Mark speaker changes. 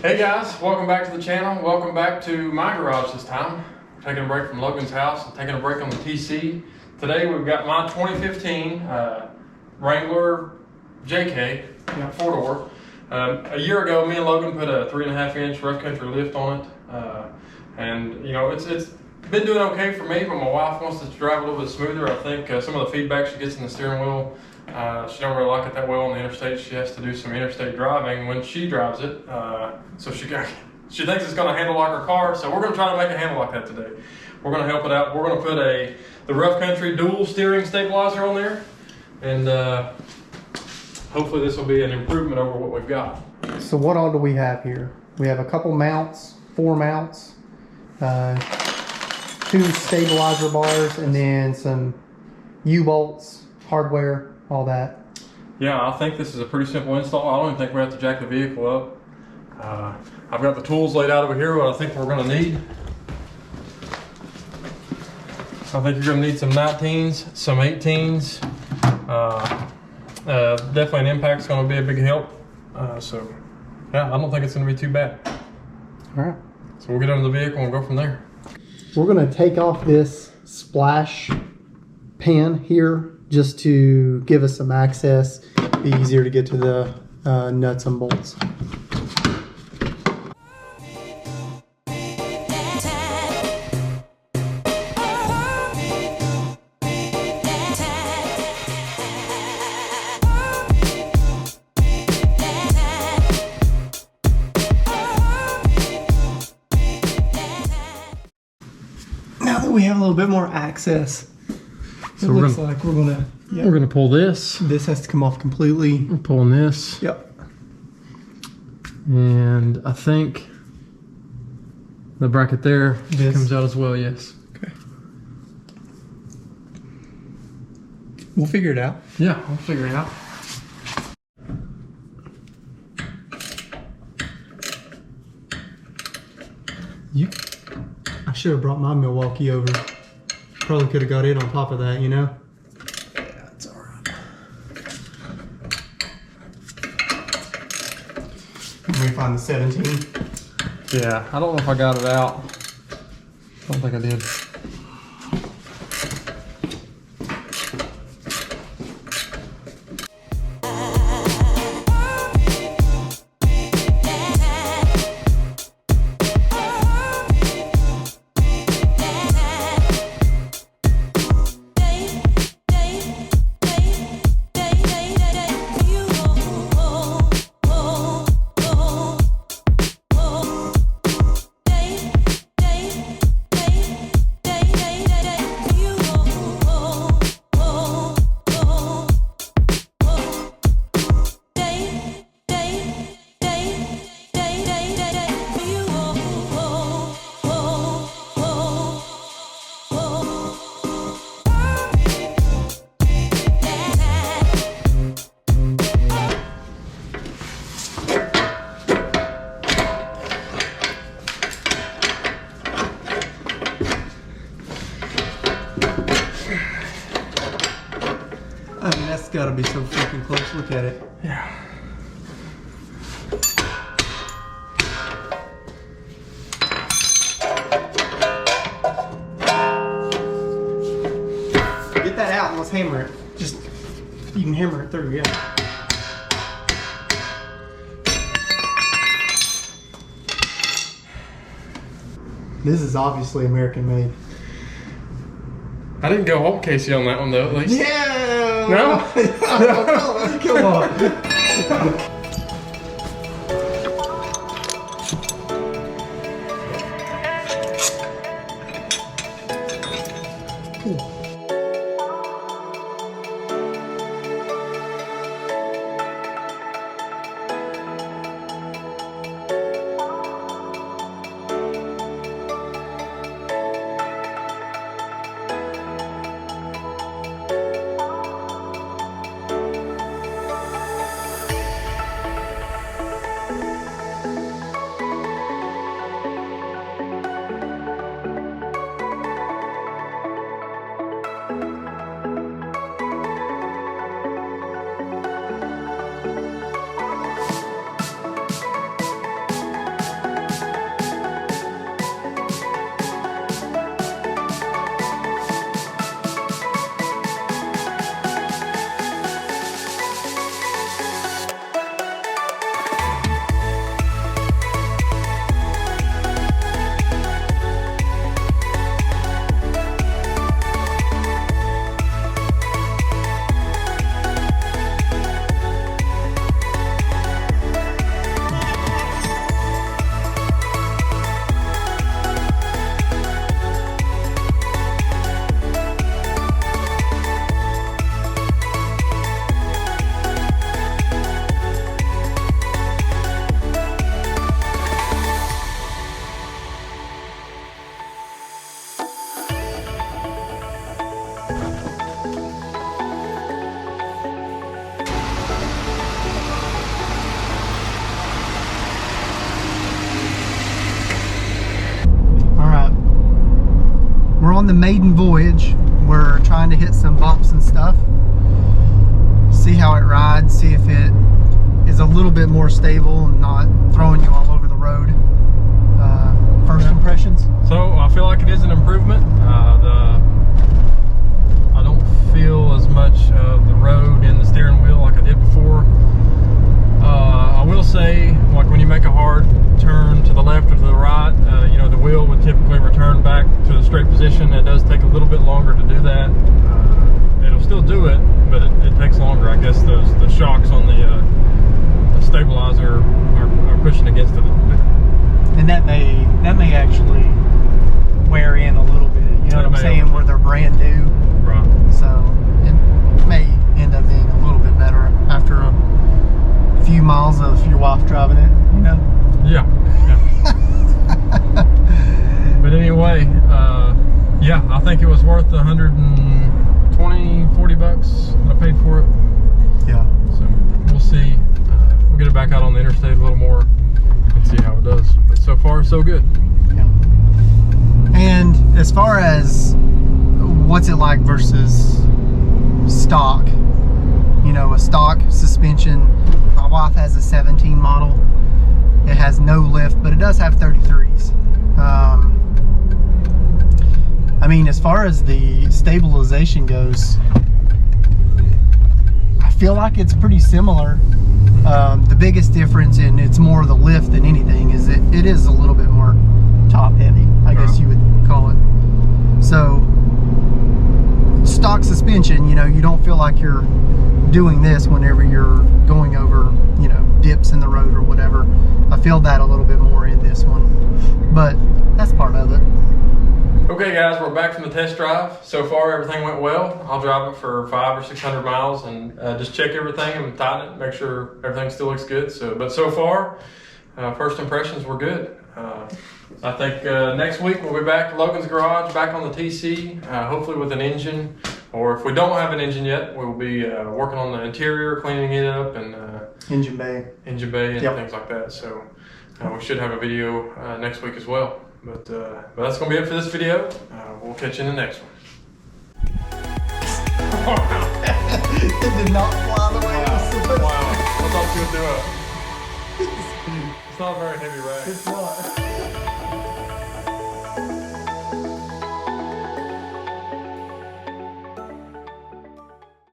Speaker 1: Hey guys, welcome back to the channel. Welcome back to my garage this time. Taking a break from Logan's house and taking a break on the TC. Today we've got my 2015 Wrangler JK, 4-door. A year ago, me and Logan put a 3.5-inch rough country lift on it. And you know, it's been doing okay for me, but my wife wants it to drive a little bit smoother. I think some of the feedback she gets in the steering wheel, she don't really like it that well on the interstate. She has to do some interstate driving when she drives it. So she thinks it's going to handle like her car. So we're going to try to make it handle like that today. We're going to help it out. We're going to put the rough country dual steering stabilizer on there, and hopefully this will be an improvement over what we've got.
Speaker 2: So what all do we have here? We have a couple mounts, 4 mounts, 2 stabilizer bars, and then some U-bolts, hardware, all that.
Speaker 1: Yeah, I think this is a pretty simple install. I don't even think we have to jack the vehicle up. I've got the tools laid out over here, what I think we're going to need. I think you're going to need some 19s, some 18s. Definitely an impact's going to be a big help. So, yeah, I don't think it's going to be too bad.
Speaker 2: All right.
Speaker 1: So we'll get under the vehicle and we'll go from there.
Speaker 2: We're going to take off this splash pan here just to give us some access, be easier to get to the nuts and bolts. Now that we have a little bit more access,
Speaker 1: so
Speaker 2: it looks like we're gonna
Speaker 1: pull this.
Speaker 2: This has to come off completely.
Speaker 1: We're pulling this.
Speaker 2: Yep.
Speaker 1: And I think the bracket there comes out as well, yes.
Speaker 2: Okay. We'll figure it out.
Speaker 1: Yeah, we'll figure it out.
Speaker 2: I should have brought my Milwaukee over. Probably could have got it on top of that, you know?
Speaker 1: Yeah, it's alright.
Speaker 2: Let me find the 17.
Speaker 1: Yeah, I don't know if I got it out. I don't think I did.
Speaker 2: I mean, that's gotta be so freaking close. Look at it.
Speaker 1: Yeah.
Speaker 2: Get that out and let's hammer it. Just, you can hammer it through, yeah. This is obviously American made.
Speaker 1: I didn't go home Casey on that one though, at least.
Speaker 2: Yeah!
Speaker 1: No?
Speaker 2: Come on. Cool. on the maiden voyage, we're trying to hit some bumps and stuff. See how it rides, see if it is a little bit more stable and not throwing you all over the road. First impressions?
Speaker 1: So I feel like it is an improvement. I don't feel as much of the road in the steering wheel like I did before. I will say, like when you make a hard turn to the left or to the right, you know, the wheel would typically return back to the straight position. It does take a little bit longer to do that. It'll still do it, but it takes longer. I guess the shocks on the stabilizer are pushing against it a little bit.
Speaker 2: And that may actually wear in a little bit. You know what I'm saying? Where they're brand new.
Speaker 1: Right.
Speaker 2: So it may end up being a little bit better after a few miles of your wife driving it, you know?
Speaker 1: Yeah. But anyway, yeah, I think it was worth the $120-$140 that I paid for it.
Speaker 2: Yeah.
Speaker 1: So we'll see. We'll get it back out on the interstate a little more and see how it does. But so far, so good.
Speaker 2: Yeah. And as far as what's it like versus stock, you know, a stock suspension, my wife has a 17 model. It has no lift, but it does have 33s. I mean, as far as the stabilization goes, I feel like it's pretty similar. The biggest difference, and it's more the lift than anything, is it is a little bit more top heavy, I guess you would call it. So stock suspension, you know, you don't feel like you're doing this whenever you're going over, you know, dips in the road or whatever. I feel that a little bit more in this one, but that's part of it.
Speaker 1: Okay guys, we're back from the test drive. So far everything went well. I'll drive it for 500 or 600 miles and just check everything and tighten it, make sure everything still looks good. But so far, first impressions were good. I think next week we'll be back to Logan's garage, back on the TC, hopefully with an engine. Or if we don't have an engine yet, we'll be working on the interior, cleaning it up, and
Speaker 2: engine bay
Speaker 1: and things like that. So we should have a video next week as well. But that's going to be it for this video. We'll catch you in the next one.
Speaker 2: It did not fly the way it was supposed to.
Speaker 1: Wow. I thought you would do it. It's not a very heavy rag.
Speaker 2: It's not.